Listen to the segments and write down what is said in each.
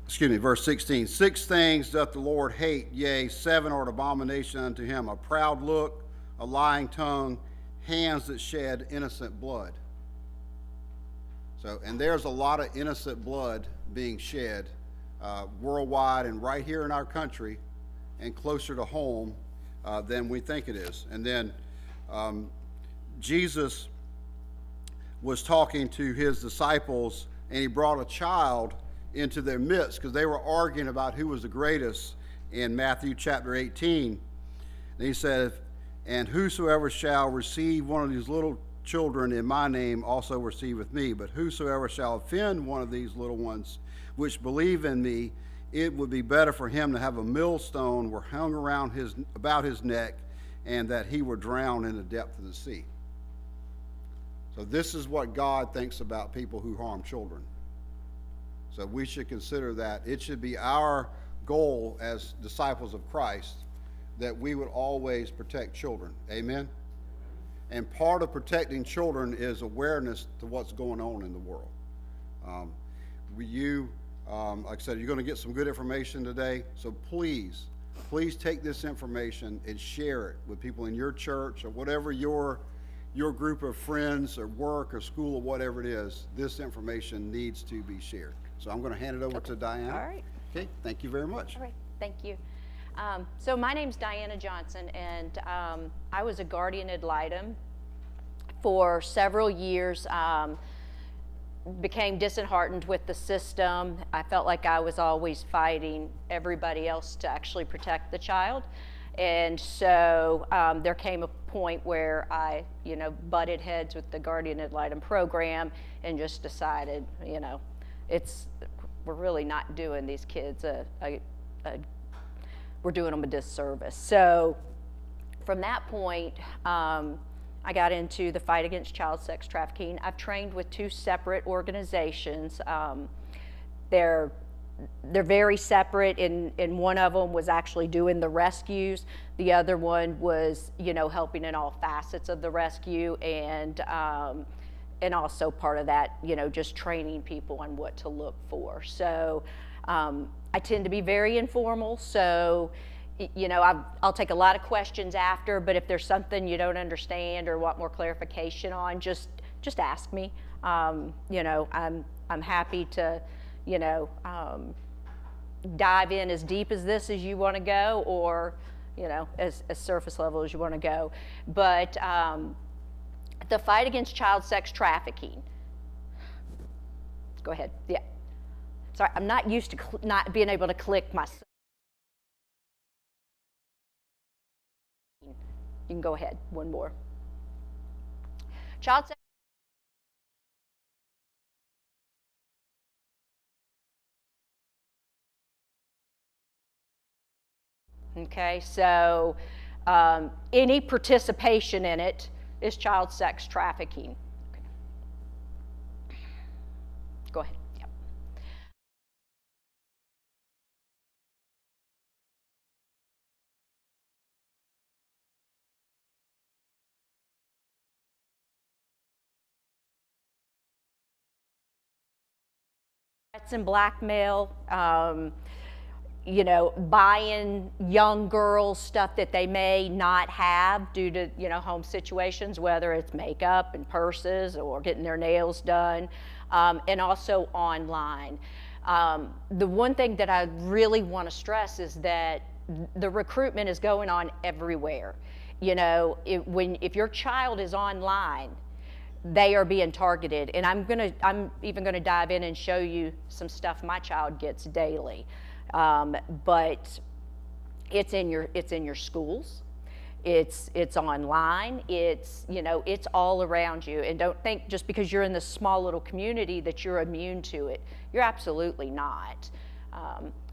verse 16. 6 things doth the Lord hate, yea, 7 are an abomination unto him: a proud look, a lying tongue, hands that shed innocent blood. So, and there's a lot of innocent blood being shed worldwide and right here in our country and closer to home than we think it is. And then Jesus was talking to his disciples, and he brought a child into their midst because they were arguing about who was the greatest in Matthew chapter 18. And he said, and whosoever shall receive one of these little children in my name also receiveth me. But whosoever shall offend one of these little ones which believe in me, it would be better for him to have a millstone were hung around about his neck, and that he were drowned in the depth of the sea. So this is what God thinks about people who harm children. So we should consider that. It should be our goal as disciples of Christ that we would always protect children. Amen? And part of protecting children is awareness to what's going on in the world. Like I said, you're going to get some good information today. So please take this information and share it with people in your church or whatever your group of friends or work or school or whatever it is. This information needs to be shared. So I'm going to hand it over to Diana. All right. Okay, thank you very much. All right, thank you. So my name's Diana Johnson, and I was a guardian ad litem for several years. Became disheartened with the system. I felt like I was always fighting everybody else to actually protect the child. And so there came a point where I, butted heads with the guardian ad litem program and just decided, we're really not doing these kids we're doing them a disservice. So from that point, I got into the fight against child sex trafficking. I've trained with 2 separate organizations. They're very separate. In one of them was actually doing the rescues. The other one was, helping in all facets of the rescue, and also part of that, just training people on what to look for. So I tend to be very informal. So I'll take a lot of questions after, but if there's something you don't understand or want more clarification on, just ask me. I'm happy to, dive in as deep as this as you want to go, or, as surface level as you want to go. But the fight against child sex trafficking. Go ahead. Yeah. Sorry, I'm not used to not being able to click myself. You can go ahead, one more. Child sex. Okay, so any participation in it is child sex trafficking. Okay. Go ahead. Yep. Threats and blackmail. Buying young girls stuff that they may not have due to, home situations, whether it's makeup and purses or getting their nails done, and also online. The one thing that I really want to stress is that the recruitment is going on everywhere. If your child is online, they are being targeted, and I'm even gonna dive in and show you some stuff my child gets daily. But it's in your schools, it's online, it's all around you. And don't think just because you're in this small little community that you're immune to it. You're absolutely not.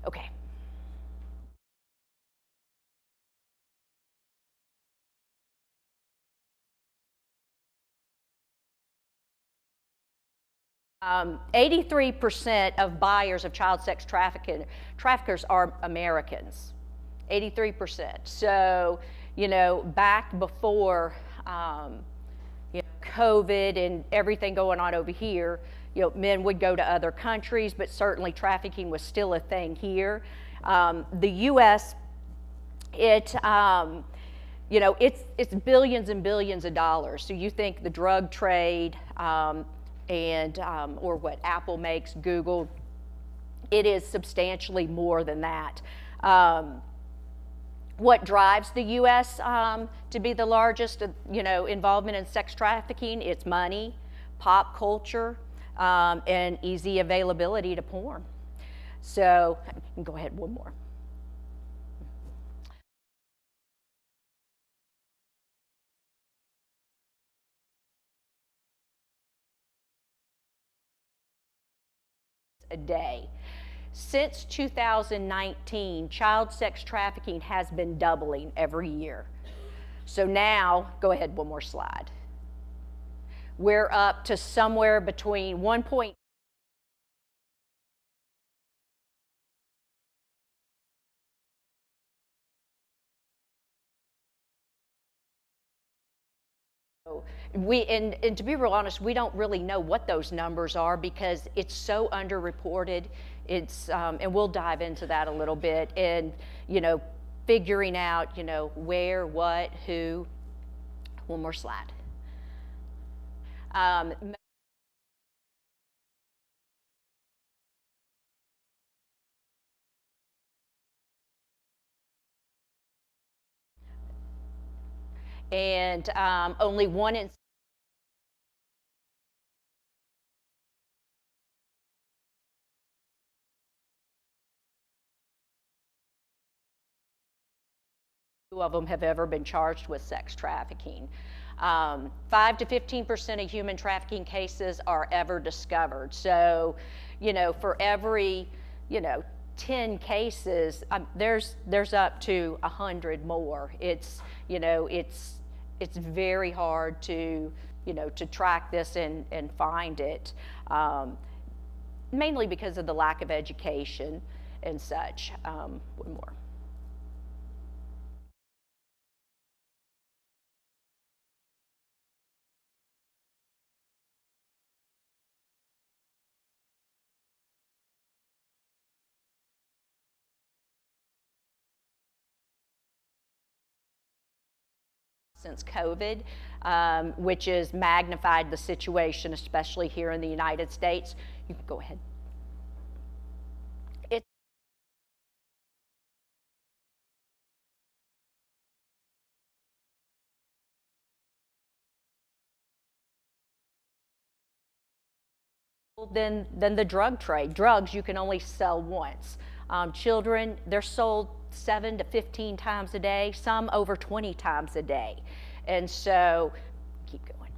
Okay. 83% of buyers of child sex traffickers are Americans. 83%. So, back before COVID and everything going on over here, men would go to other countries, but certainly trafficking was still a thing here. The U.S., it's billions and billions of dollars. So you think the drug trade or what Apple makes, Google, it is substantially more than that. What drives the U.S. To be the largest, involvement in sex trafficking? It's money, pop culture, and easy availability to porn. So, go ahead, one more. A day. Since 2019, child sex trafficking has been doubling every year. So now, go ahead, one more slide. We're up to somewhere between 1. And to be real honest, we don't really know what those numbers are because it's so underreported. And we'll dive into that a little bit, and figuring out where, what, who. One more slide. And only 1 in of them have ever been charged with sex trafficking. 5 to 15% of human trafficking cases are ever discovered. So, for every, 10 cases, there's up to 100 more. It's very hard to, to track this and find it, mainly because of the lack of education and such. One more. Since COVID, which has magnified the situation, especially here in the United States. You can go ahead. Than the drug trade. Drugs you can only sell once. Children, they're sold 7 to 15 times a day, some over 20 times a day. And so, keep going.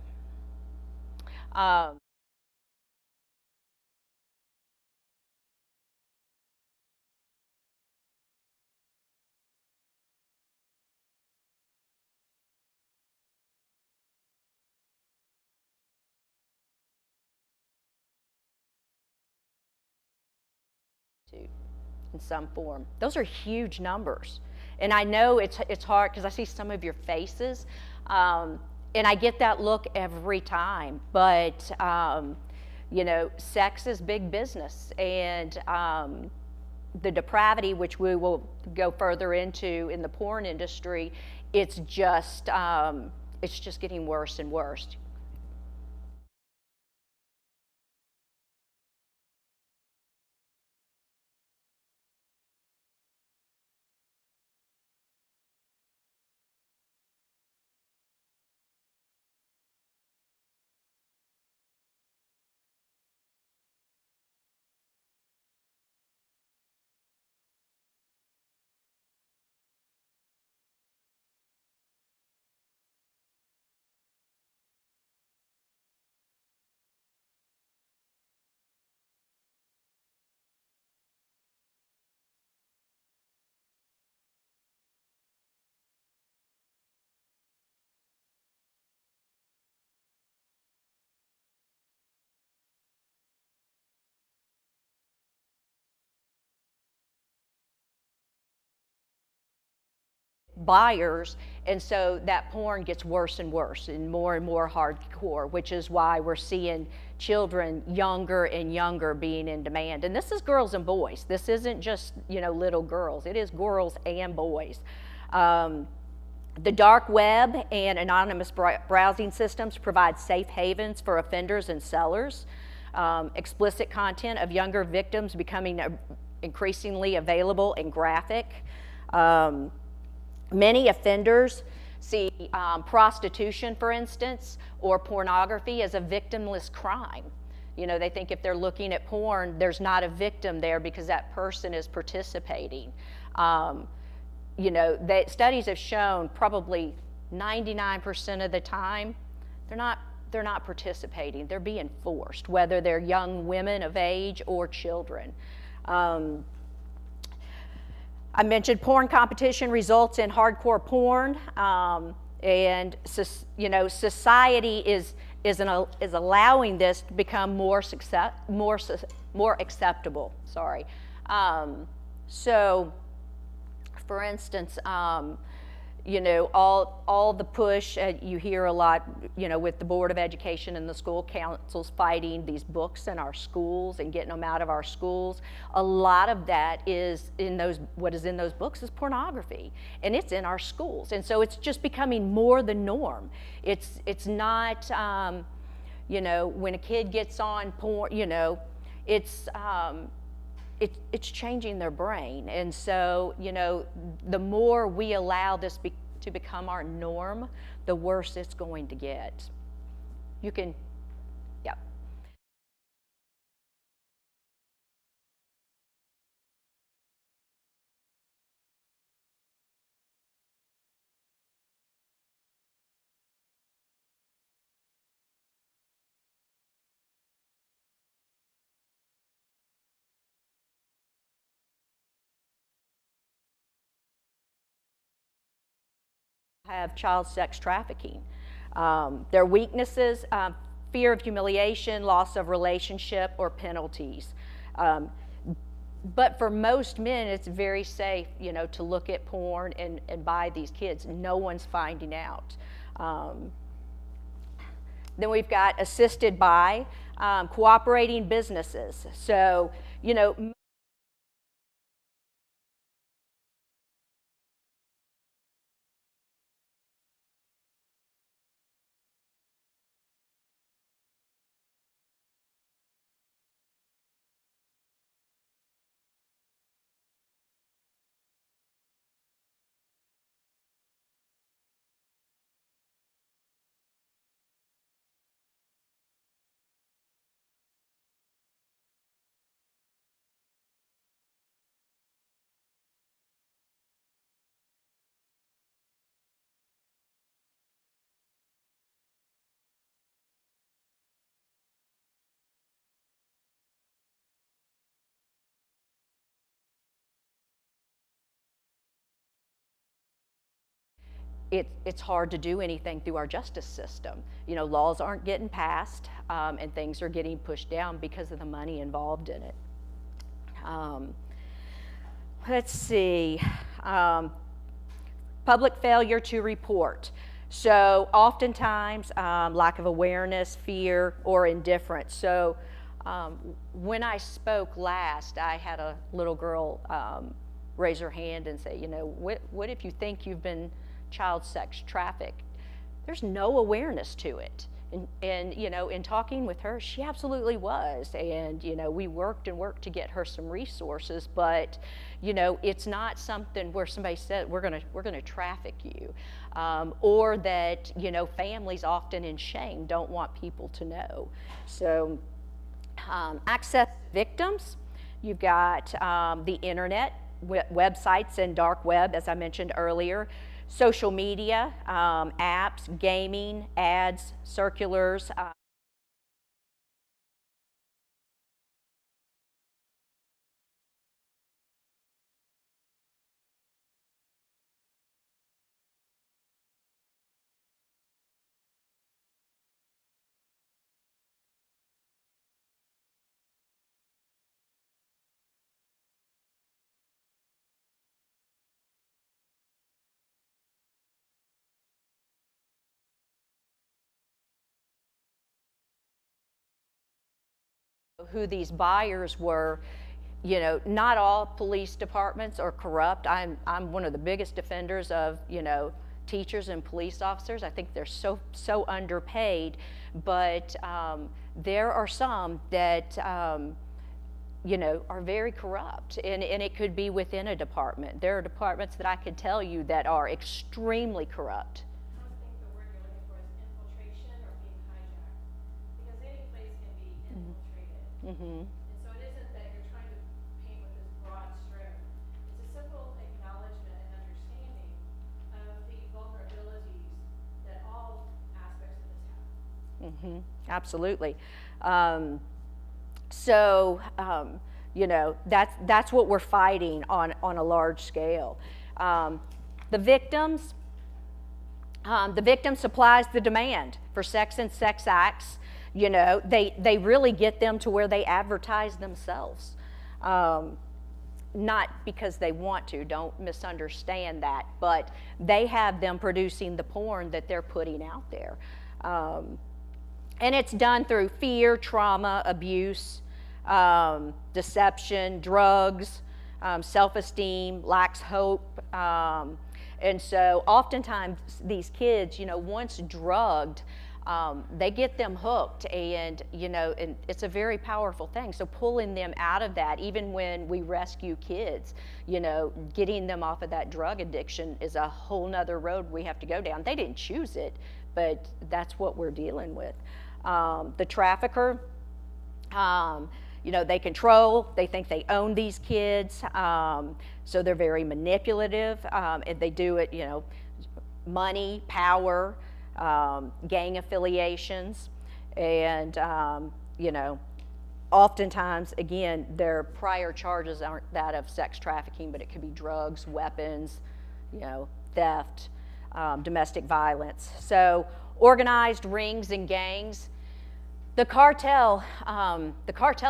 In some form. Those are huge numbers. And I know it's hard because I see some of your faces, and I get that look every time. But, sex is big business. And the depravity, which we will go further into in the porn industry, it's just getting worse and worse. buyers, and so that porn gets worse and worse and more hardcore, which is why we're seeing children younger and younger being in demand. And this is girls and boys. This isn't just, little girls. It is girls and boys. The dark web and anonymous browsing systems provide safe havens for offenders and sellers. Explicit content of younger victims becoming increasingly available and graphic. Many offenders see prostitution, for instance, or pornography as a victimless crime. They think if they're looking at porn, there's not a victim there because that person is participating. Studies have shown probably 99% of the time, they're not participating. They're being forced, whether they're young women of age or children. I mentioned porn competition results in hardcore porn, and society is allowing this to become more acceptable. Sorry. So, for instance, all the push you hear a lot, with the Board of Education and the school councils fighting these books in our schools and getting them out of our schools. A lot of that is what is in those books is pornography, and it's in our schools, and so it's just becoming more the norm. It's not, when a kid gets on porn, it's changing their brain. And so, the more we allow this to become our norm, the worse it's going to get. Yeah. Have child sex trafficking. Their weaknesses, fear of humiliation, loss of relationship, or penalties. But for most men, it's very safe, to look at porn and buy these kids. No one's finding out. Then we've got assisted by, cooperating businesses. So, it's hard to do anything through our justice system. Laws aren't getting passed, and things are getting pushed down because of the money involved in it. Let's see. Public failure to report. So oftentimes, lack of awareness, fear, or indifference. So when I spoke last, I had a little girl raise her hand and say, what if you think you've been child sex trafficked? There's no awareness to it. And in talking with her, she absolutely was. And, we worked to get her some resources, but, it's not something where somebody said, we're gonna traffic you. Or that, families often in shame don't want people to know. So, access victims, you've got the internet, websites and dark web, as I mentioned earlier. Social media, apps, gaming, ads, circulars. who these buyers were. You know, not all police departments are corrupt. I'm one of the biggest defenders of, you know, teachers and police officers. I think they're so underpaid, but there are some that you know, are very corrupt, and it could be within a department. There are departments that I could tell you that are extremely corrupt. I don't think the word you're looking for is infiltration or being hijacked, because any place can be infiltrated. Mm-hmm. And so it isn't that you're trying to paint with this broad stroke. It's a simple acknowledgement and understanding of the vulnerabilities that all aspects of this have. Mm-hmm. Absolutely. You know, that's what we're fighting on a large scale. The victim supplies the demand for sex and sex acts. You know, they really get them to where they advertise themselves. Not because they want to, don't misunderstand that, but they have them producing the porn that they're putting out there. And it's done through fear, trauma, abuse, deception, drugs, self-esteem, lacks hope. And so oftentimes these kids, you know, once drugged, they get them hooked, and, you know, and it's a very powerful thing. So pulling them out of that, even when we rescue kids, you know, getting them off of that drug addiction is a whole nother road we have to go down. They didn't choose it, but that's what we're dealing with. The trafficker, you know, they control, they think they own these kids, so they're very manipulative, and they do it, you know, money, power, gang affiliations, and, you know, oftentimes, again, their prior charges aren't that of sex trafficking, but it could be drugs, weapons, you know, theft, domestic violence. So organized rings and gangs. The cartel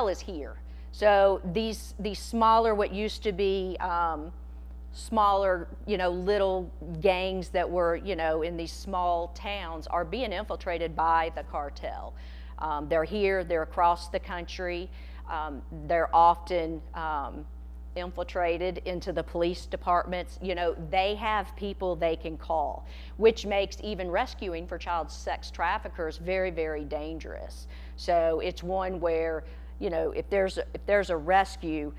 is here. So these smaller, what used to be smaller, you know, little gangs that were, you know, in these small towns are being infiltrated by the cartel. They're here, they're across the country. They're often infiltrated into the police departments. You know, they have people they can call, which makes even rescuing for child sex traffickers very, very dangerous. So it's one where, you know, if there's a rescue,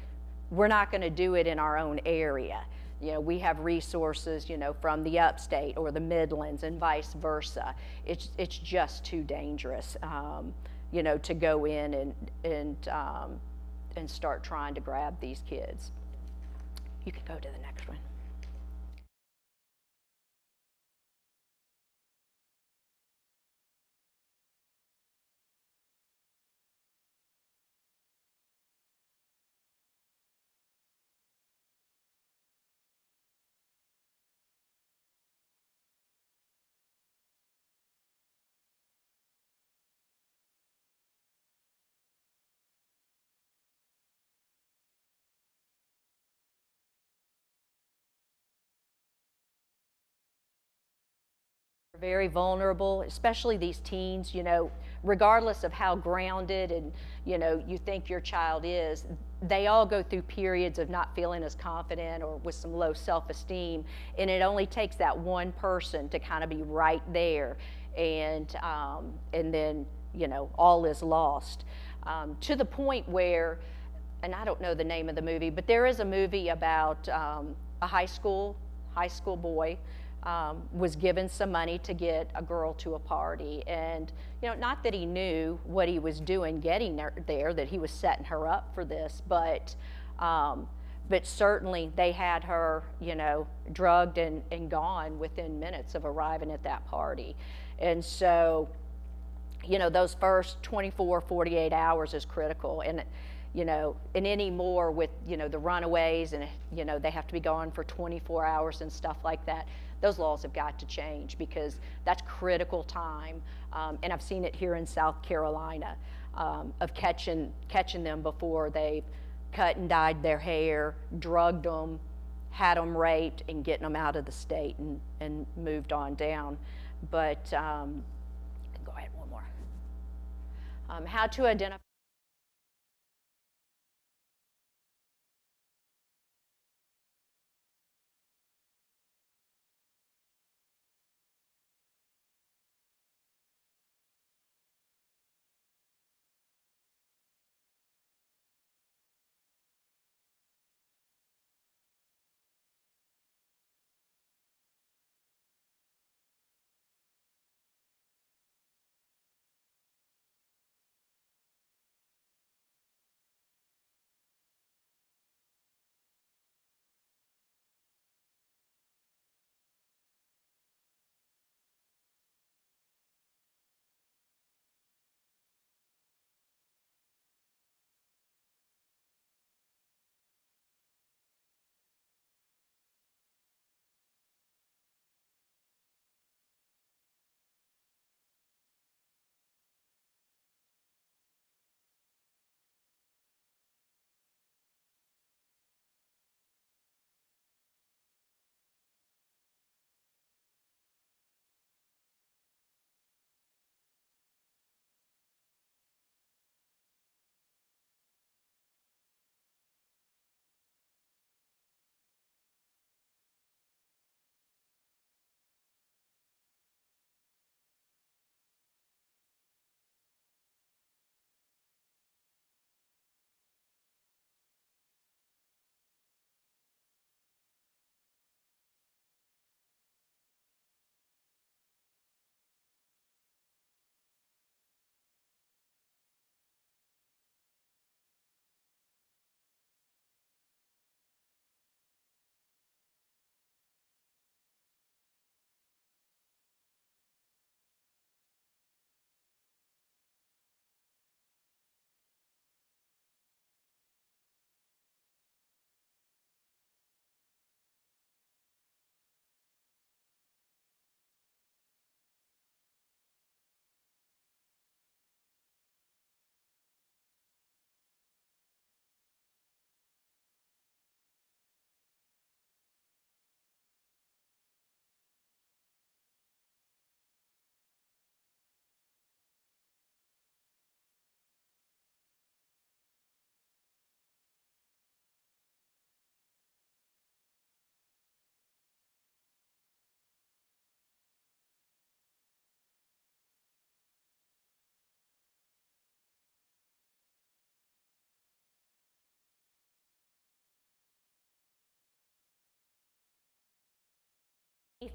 we're not going to do it in our own area. You know, we have resources, you know, from the upstate or the Midlands and vice versa. It's just too dangerous, you know, to go in and start trying to grab these kids. You can go to the next one. Very vulnerable, especially these teens, you know, regardless of how grounded and, you know, you think your child is, they all go through periods of not feeling as confident or with some low self-esteem, and it only takes that one person to kind of be right there, and then, you know, all is lost, to the point where, and I don't know the name of the movie, but there is a movie about a high school boy was given some money to get a girl to a party, and, you know, not that he knew what he was doing getting there, that he was setting her up for this, but certainly they had her, you know, drugged and gone within minutes of arriving at that party. And so, you know, those first 24, 48 hours is critical. And, you know, and anymore with, you know, the runaways, and, you know, they have to be gone for 24 hours and stuff like that. Those laws have got to change, because that's critical time. And I've seen it here in South Carolina, of catching them before they've cut and dyed their hair, drugged them, had them raped, and getting them out of the state and moved on down. But go ahead, one more. How to identify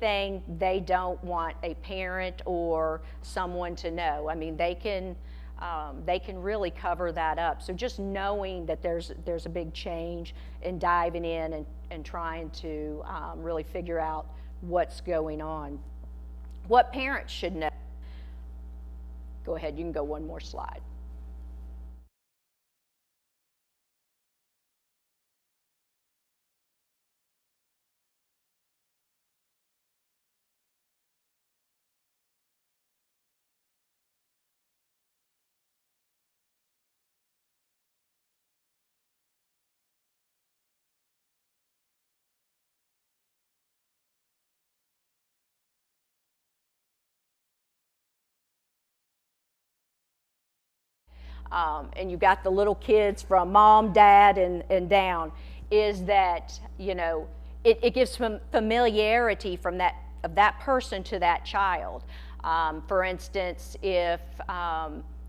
anything they don't want a parent or someone to know. I mean, they can really cover that up. So just knowing that there's a big change and diving in and trying to really figure out what's going on. What parents should know. Go ahead, you can go one more slide. And you got the little kids from mom, dad, and down, is that, you know, it gives familiarity from of that person to that child. For instance, if,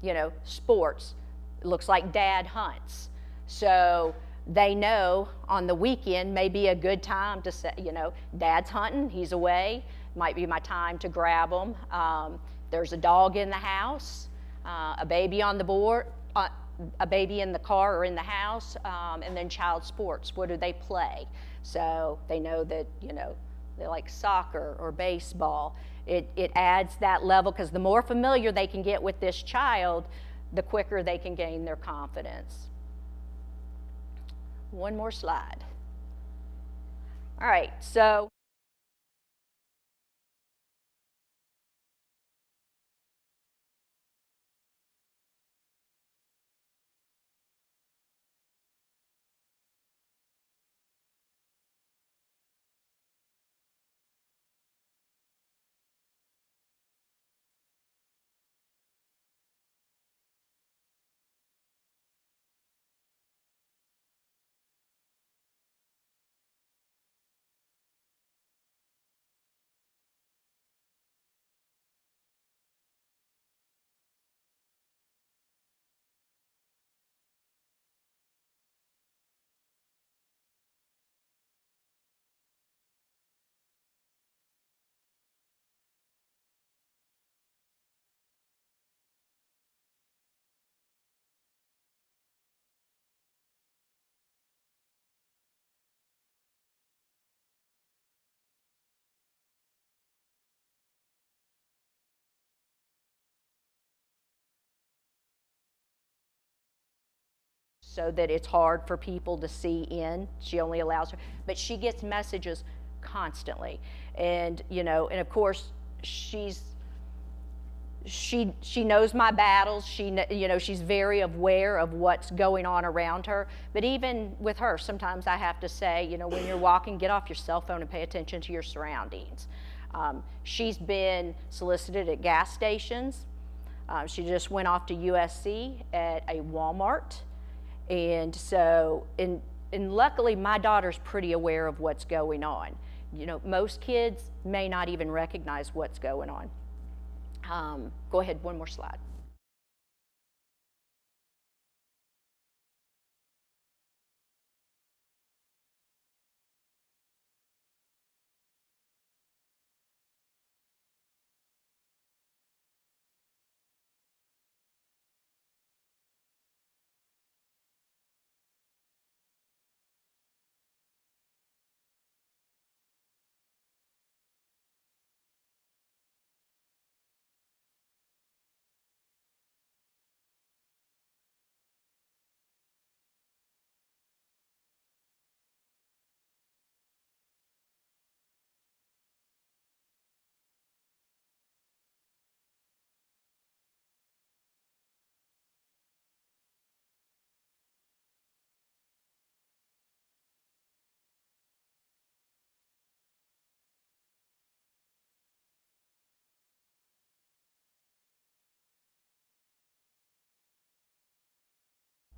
you know, sports, it looks like dad hunts. So they know on the weekend may be a good time to say, you know, dad's hunting, he's away, might be my time to grab him. There's a dog in the house, a baby on the board, a baby in the car or in the house, and then child sports. What do they play? So they know that, you know, they like soccer or baseball. It adds that level, because the more familiar they can get with this child, the quicker they can gain their confidence. One more slide. All right, so that it's hard for people to see in. She only allows her, but she gets messages constantly. And, you know, and of course, she knows my battles. You know, she's very aware of what's going on around her. But even with her, sometimes I have to say, you know, when you're walking, get off your cell phone and pay attention to your surroundings. She's been solicited at gas stations. She just went off to USC at a Walmart. And so, and luckily my daughter's pretty aware of what's going on. You know, most kids may not even recognize what's going on. Go ahead, one more slide.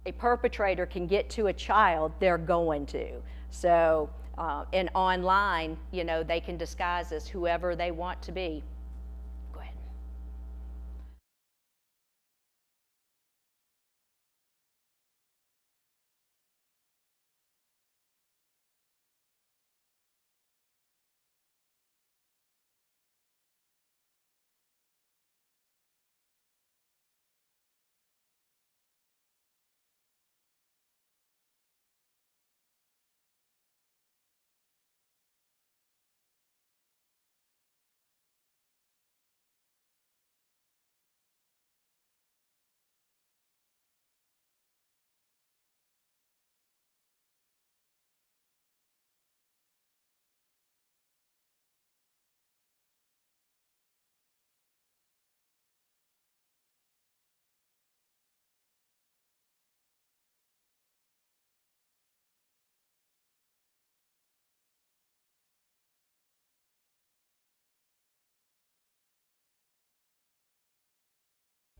A perpetrator can get to a child, they're going to. So, and online, you know, they can disguise as whoever they want to be.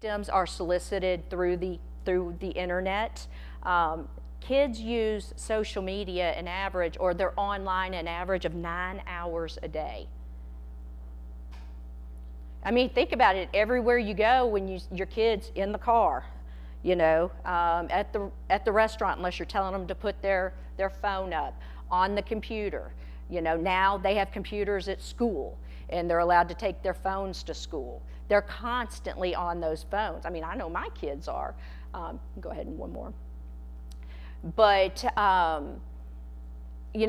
Victims are solicited through the internet. Kids use social media an average, or they're online an average of 9 hours a day. I mean, think about it. Everywhere you go, when your kid's in the car, you know, at the restaurant, unless you're telling them to put their phone up, on the computer. You know, now they have computers at school, and they're allowed to take their phones to school. They're constantly on those phones. I mean, I know my kids are. Go ahead and one more. But, you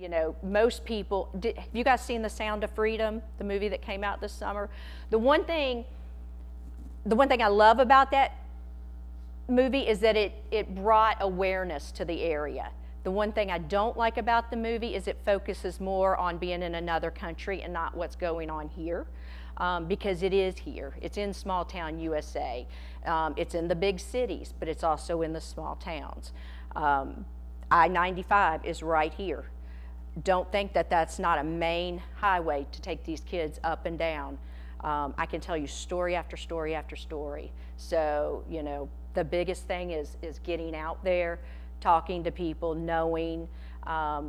know, most people, have you guys seen The Sound of Freedom, the movie that came out this summer? The one thing I love about that movie is that it brought awareness to the area. The one thing I don't like about the movie is it focuses more on being in another country and not what's going on here, because it is here. It's in small town USA. It's in the big cities, but it's also in the small towns. I-95 is right here. Don't think that that's not a main highway to take these kids up and down. I can tell you story after story after story. So, you know, the biggest thing is getting out there, talking to people, knowing,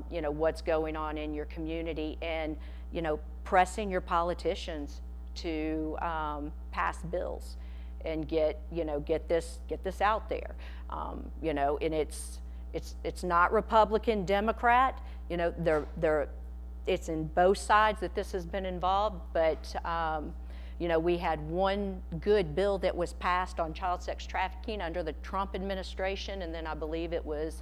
you know, what's going on in your community, and, you know, pressing your politicians to pass bills and get this out there. You know, and it's not Republican, Democrat. You know, it's in both sides that this has been involved, but you know, we had one good bill that was passed on child sex trafficking under the Trump administration, and then I believe it was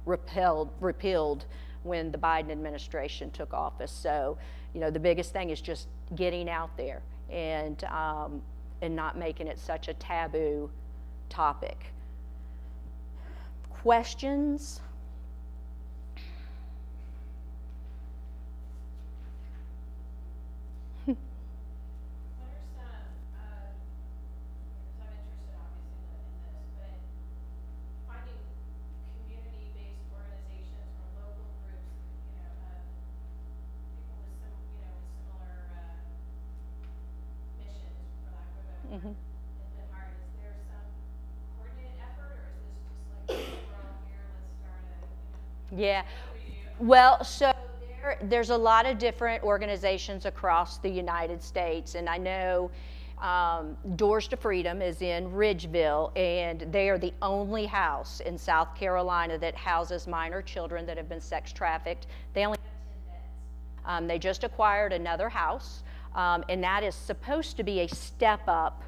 repealed when the Biden administration took office. So, you know, the biggest thing is just getting out there and not making it such a taboo topic. Questions? Has been hard. Is there some coordinated effort, or is this just like, we're all here, let's start a, you know? Yeah. Well, so there's a lot of different organizations across the United States, and I know Doors to Freedom is in Ridgeville, and they are the only house in South Carolina that houses minor children that have been sex trafficked. They only have 10 beds. They just acquired another house. And that is supposed to be a step up,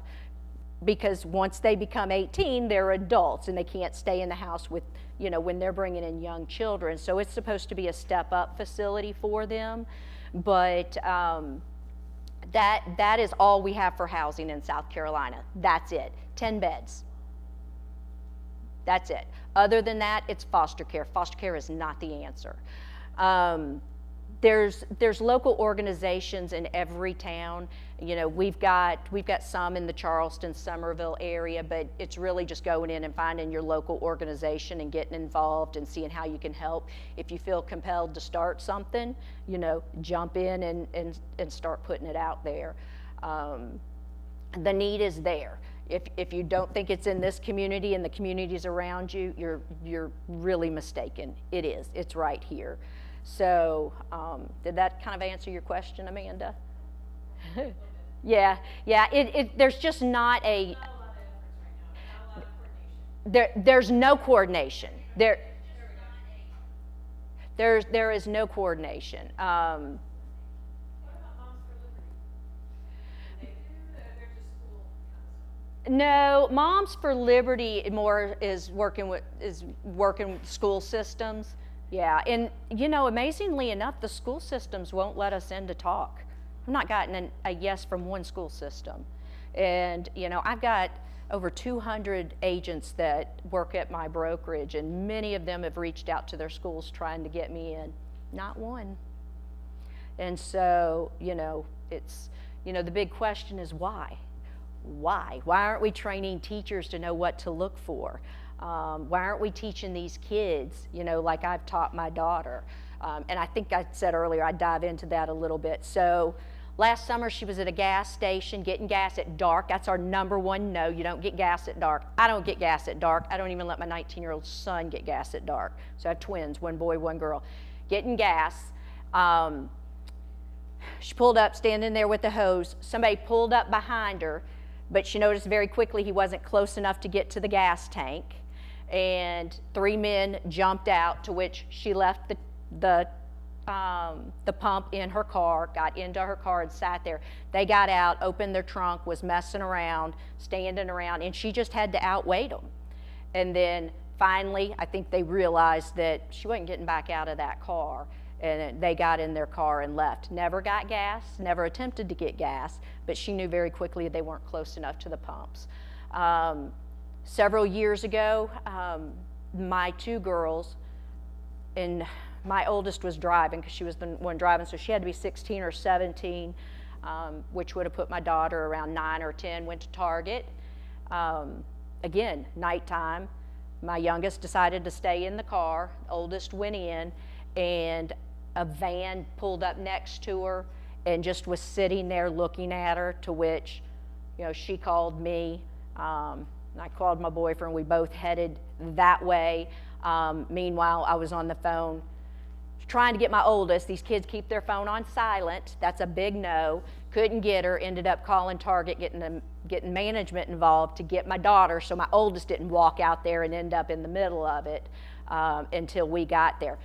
because once they become 18, they're adults and they can't stay in the house with, you know, when they're bringing in young children. So it's supposed to be a step up facility for them. But that is all we have for housing in South Carolina. That's it, 10 beds. That's it. Other than that, it's foster care. Foster care is not the answer. There's local organizations in every town. You know, we've got some in the Charleston, Summerville area, but it's really just going in and finding your local organization and getting involved and seeing how you can help. If you feel compelled to start something, you know, jump in and start putting it out there. The need is there. If you don't think it's in this community and the communities around you, you're really mistaken. It is. It's right here. So did that kind of answer your question, Amanda? Yeah. There's just not a. There's no coordination. There is no coordination. What about Moms for Liberty? Do they do, or they're just school counseling? No, Moms for Liberty more is working with school systems. Yeah, and you know, amazingly enough, the school systems won't let us in to talk. I've not gotten a yes from one school system. And you know, I've got over 200 agents that work at my brokerage, and many of them have reached out to their schools trying to get me in. Not one. And so, you know, it's, you know, the big question is why? Why? Why aren't we training teachers to know what to look for? Why aren't we teaching these kids, you know, like I've taught my daughter? And I think I said earlier, I'd dive into that a little bit. So Last summer, she was at a gas station getting gas at dark. That's our #1 no. You don't get gas at dark. I don't get gas at dark. I don't even let my 19-year-old son get gas at dark. So I have twins, 1 boy, 1 girl. Getting gas. She pulled up, standing there with the hose. Somebody pulled up behind her, but she noticed very quickly he wasn't close enough to get to the gas tank. And 3 men jumped out, to which she left the pump in her car, got into her car and sat there. They got out, opened their trunk, was messing around, standing around, and she just had to outweigh them. And then finally, I think they realized that she wasn't getting back out of that car, and they got in their car and left. Never got gas, never attempted to get gas, but she knew very quickly they weren't close enough to the pumps. Several years ago, my 2 girls, and my oldest was driving because she was the one driving, so she had to be 16 or 17, which would have put my daughter around 9 or 10, went to Target. Again, nighttime. My youngest decided to stay in the car. Oldest went in, and a van pulled up next to her and just was sitting there looking at her, to which, she called me. And I called my boyfriend. We both headed that way. Meanwhile, I was on the phone trying to get my oldest. These kids keep their phone on silent. That's a big no. Couldn't get her. Ended up calling Target, getting management involved to get my daughter, so my oldest didn't walk out there and end up in the middle of it until we got there.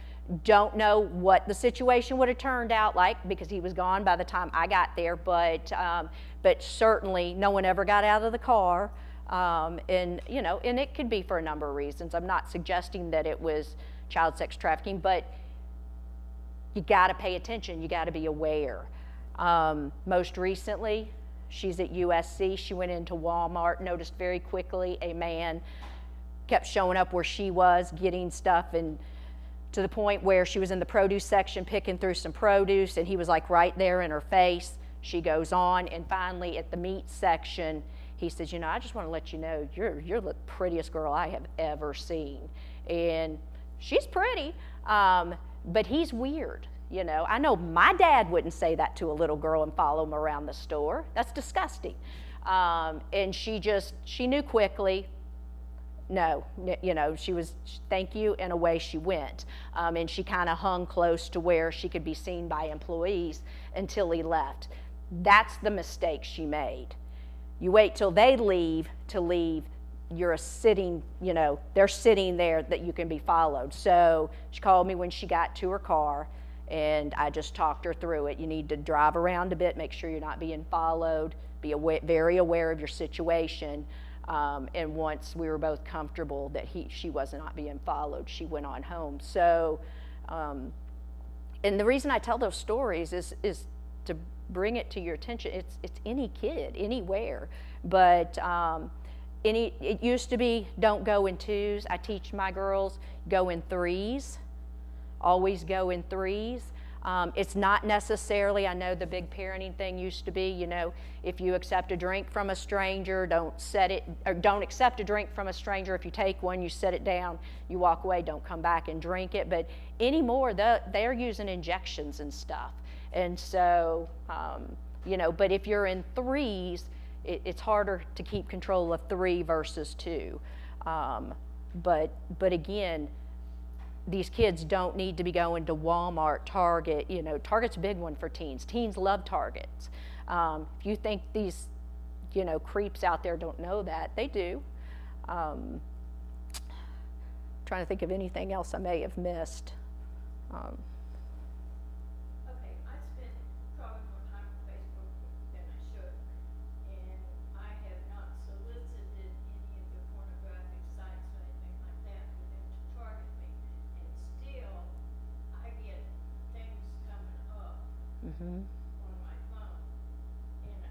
Don't know what the situation would have turned out like, because he was gone by the time I got there, but certainly no one ever got out of the car. And it could be for a number of reasons. I'm not suggesting that it was child sex trafficking, but you got to pay attention. You got to be aware. Most recently, she's at USC. She went into Walmart, noticed very quickly a man kept showing up where she was, getting stuff, and to the point where she was in the produce section picking through some produce, and he was like right there in her face. She goes on, and finally at the meat section, he says, I just want to let you know, you're the prettiest girl I have ever seen. And she's pretty, but he's weird. I know my dad wouldn't say that to a little girl and follow him around the store. That's disgusting. And she knew quickly, no, she was, thank you, and away she went. And she kind of hung close to where she could be seen by employees until he left. That's the mistake she made. You wait till they leave to leave. You're sitting, they're sitting there that you can be followed. So she called me when she got to her car, and I just talked her through it. You need to drive around a bit, make sure you're not being followed, be very aware of your situation. And once we were both comfortable that she was not being followed, she went on home. So, and the reason I tell those stories is to bring it to your attention. It's any kid, anywhere. But it used to be don't go in 2s. I teach my girls go in 3s. Always go in 3s. It's not necessarily, I know the big parenting thing used to be, if you accept a drink from a stranger, don't accept a drink from a stranger. If you take one, you set it down, you walk away, don't come back and drink it. But anymore, they're using injections and stuff. And so, but if you're in 3s, it's harder to keep control of 3 versus 2. But again, these kids don't need to be going to Walmart, Target. Target's a big one for teens. Teens love Targets. If you think these, creeps out there don't know that, they do. Trying to think of anything else I may have missed. Okay, I spend probably more time on Facebook than I should, and I have not solicited any of the pornographic sites or anything like that for them to target me. And still, I get things coming up Mm-hmm. on my phone. And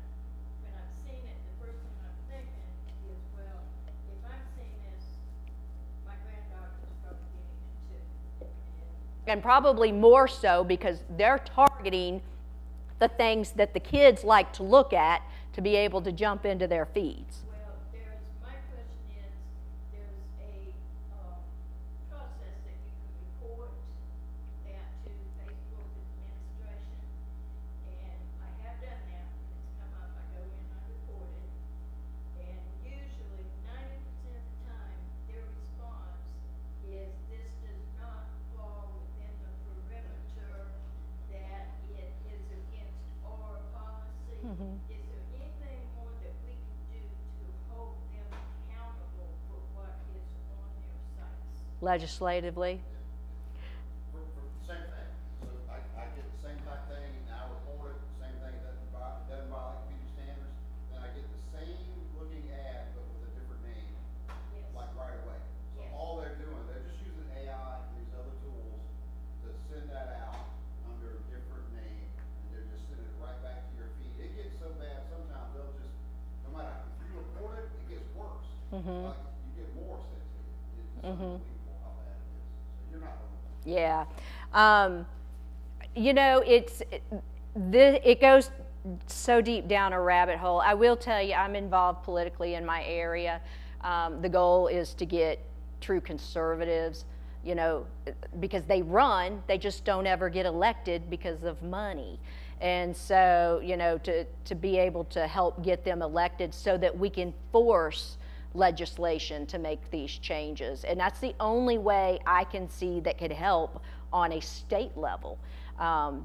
when I've seen it, the first thing I'm thinking is, well, if I'm seeing this, my granddaughter is probably getting it too. And probably more so because they're targeting the things that the kids like to look at to be able to jump into their feeds. Well, my question is, there's a process that you can report that to Facebook administration, and I have done legislatively? Same thing. So I get the same type thing, and I report it, same thing, it doesn't violate community standards, then I get the same looking ad, but with a different name, Yes. like right away. So Yes. all they're doing, they're just using AI and these other tools to send that out under a different name, and they're just sending it right back to your feed. It gets so bad, sometimes they'll just, no matter, if you report it, it gets worse. Mhm. Like, you get more sent to you. It's unbelievable how bad it is. So you're not the only one. Yeah. You know, it goes so deep down a rabbit hole. I will tell you, I'm involved politically in my area. The goal is to get true conservatives, you know, because they run, they just don't ever get elected because of money. And so, you know, to be able to help get them elected so that we can force legislation to make these changes. And that's the only way I can see that could help on a state level,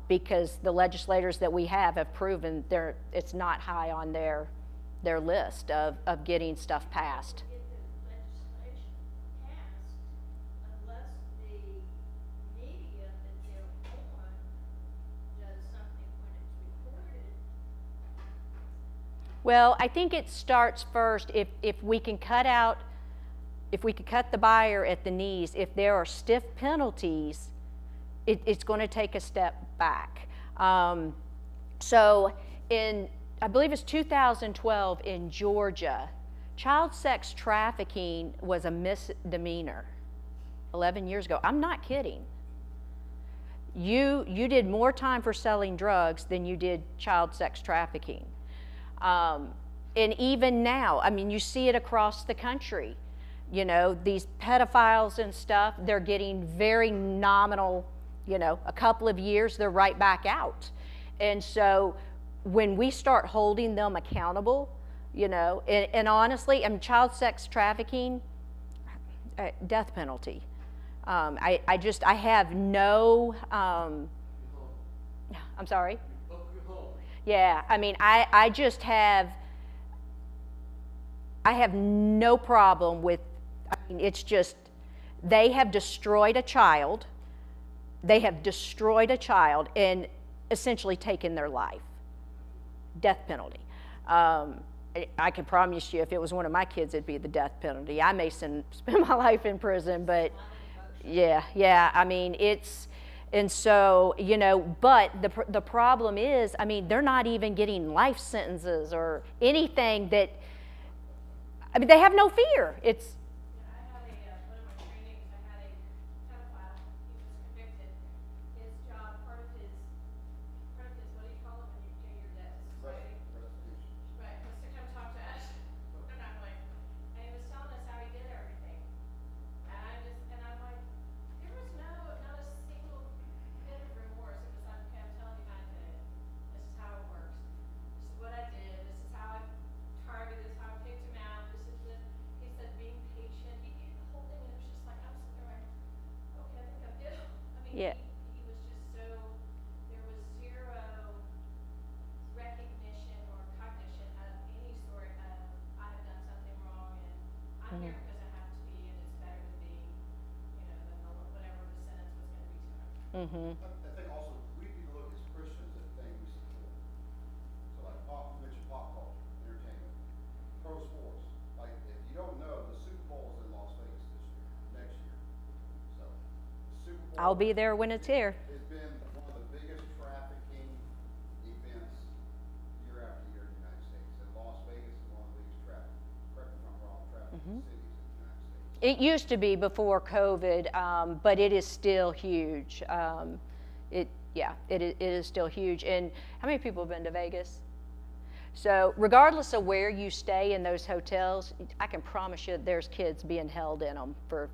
because the legislators that we have proven it's not high on their list of getting stuff passed. Get the legislation passed unless the media that they're on does something when it's reported. Well, I think it starts first if we can cut the buyer at the knees. If there are stiff penalties, it's going to take a step back. So I believe it's 2012 in Georgia, child sex trafficking was a misdemeanor 11 years ago. I'm not kidding. You did more time for selling drugs than you did child sex trafficking. And even now, I mean, you see it across the country. You know, these pedophiles and stuff, they're getting very nominal, you know, a couple of years, they're right back out. And so when we start holding them accountable, you know, and honestly, I mean, child sex trafficking, death penalty. I have no, I'm sorry? Yeah, I mean, I have no problem with, I mean, it's just, they have destroyed a child. They have destroyed a child and essentially taken their life. Death penalty. I can promise you if it was one of my kids, it'd be the death penalty. I may spend my life in prison, but yeah, I mean, and so, you know, but the problem is, I mean, they're not even getting life sentences or anything that, I mean, they have no fear. It's, I had one of my trainings, I had a pedophile, he was convicted. His job, part of his, what do you call it when you pay your debt to society? Right, was to come talk to us. They're not going. And he was telling us how he did everything. And I'm like, there was not a single bit of remorse. It was like, okay, I'm telling you how I did it. This is how it works. This is what I did. This is how I targeted. This is how I picked him out. He said being patient. He did the whole thing, and it was just like, I'm sitting there like, okay, I think I'm ill. I mean, Yeah. he was just so, there was zero recognition or cognition of any sort of, I have done something wrong, and I'm here because I have to be, and it's better to be, you know, than whatever the sentence was going to be to him. I think also we need to look as Christians at things we support. So like you mentioned pop culture, entertainment, pro sports. Like if you don't know, the Super Bowl is in Las Vegas next year. So the Super Bowl. I'll be there when it's here. Has been one of the biggest trafficking events year after year in the United States. And Las Vegas is one of the biggest correct me if I'm wrong, trafficking cities in the United States. It used to be before COVID, but it is still huge. It is still huge. And how many people have been to Vegas? So regardless of where you stay in those hotels, I can promise you there's kids being held in them for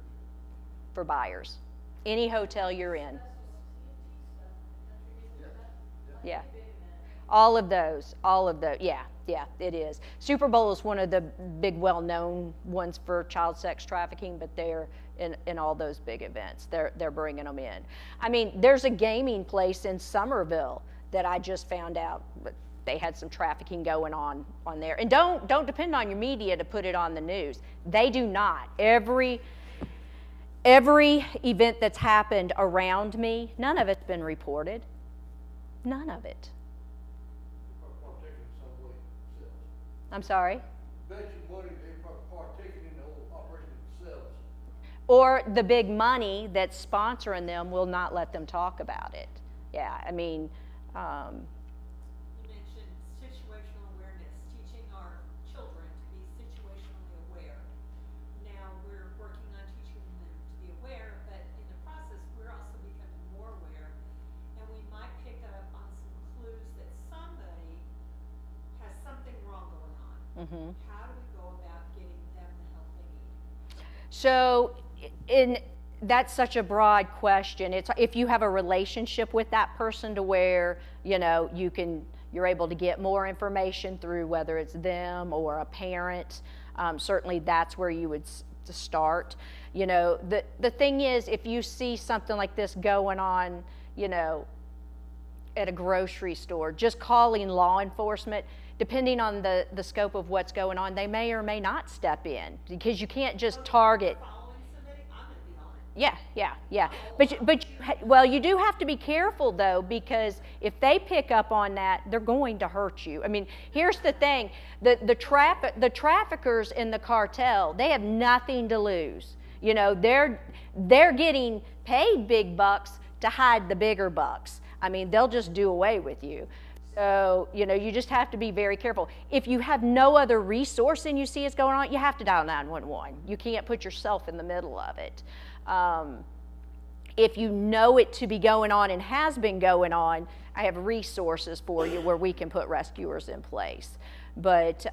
buyers. Any hotel you're in. Yeah. All of those, yeah, it is. Super Bowl is one of the big well-known ones for child sex trafficking, but they're in all those big events. They're bringing them in. I mean, there's a gaming place in Somerville that I just found out, but they had some trafficking going on there. And don't depend on your media to put it on the news. They do not. Every event that's happened around me, none of it's been reported. None of it. Partaking in some way themselves. I'm sorry? Bet you money they partaking in the whole operation themselves. Or the big money that's sponsoring them will not let them talk about it. Yeah, I mean, You mentioned situational awareness, teaching our children to be situationally aware. Now, we're working on teaching them to be aware, but in the process, we're also becoming more aware. And we might pick up on some clues that somebody has something wrong going on. How do we go about getting them the help they need? so that's such a broad question. It's if you have a relationship with that person to where, you know, you're able to get more information through whether it's them or a parent. Certainly that's where you would start. You know, the thing is, if you see something like this going on, you know, at a grocery store, just calling law enforcement, depending on the scope of what's going on, they may or may not step in, because you can't just target. Following somebody, I'm gonna be on it. Yeah. Well, you do have to be careful though, because if they pick up on that, they're going to hurt you. I mean, here's the thing: the traffickers in the cartel, they have nothing to lose. You know, they're getting paid big bucks to hide the bigger bucks. I mean, they'll just do away with you. So, you know, you just have to be very careful. If you have no other resource and you see it's going on, you have to dial 911. You can't put yourself in the middle of it. If you know it to be going on and has been going on, I have resources for you where we can put rescuers in place. But,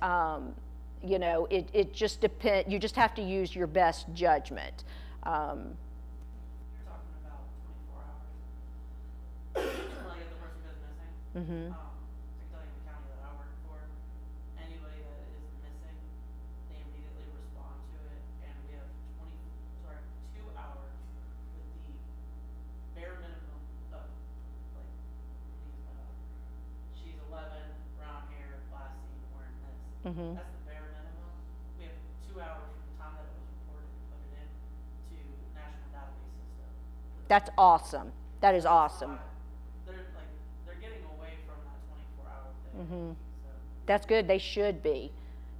you know, it just depends. You just have to use your best judgment. You're talking about 24 hours. Like if the person goes missing. I can tell you in the county that I work for, anybody that is missing, they immediately respond to it, and we have 2 hours with the bare minimum of, like, let me use my daughter. She's 11, brown hair, glassy, wearing this. That's the bare minimum. We have 2 hours from the time that it was reported to put it in to national database system. That's awesome. That is awesome. They're getting away from that 24-hour thing. So, That's good. They should be.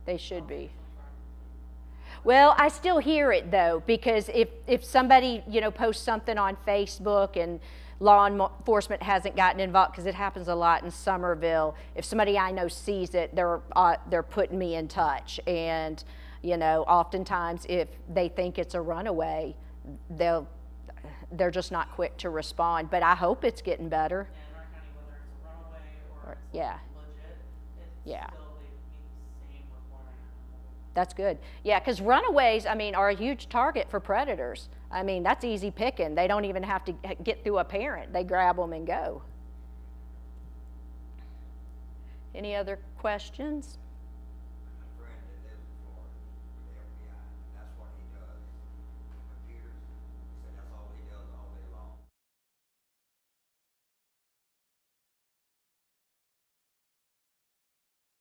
They should be. Well, I still hear it though, because if somebody, you know, posts something on Facebook and law enforcement hasn't gotten involved, because it happens a lot in Somerville, if somebody I know sees it, they're putting me in touch. And, you know, oftentimes if they think it's a runaway, they're just not quick to respond. But I hope it's getting better. Yeah, in our county, whether it's a runaway or it's Yeah. legit, it's Yeah. still they meet the same requirement. That's good. Yeah, because runaways, I mean, are a huge target for predators. I mean, that's easy picking. They don't even have to get through a parent. They grab them and go. Any other questions?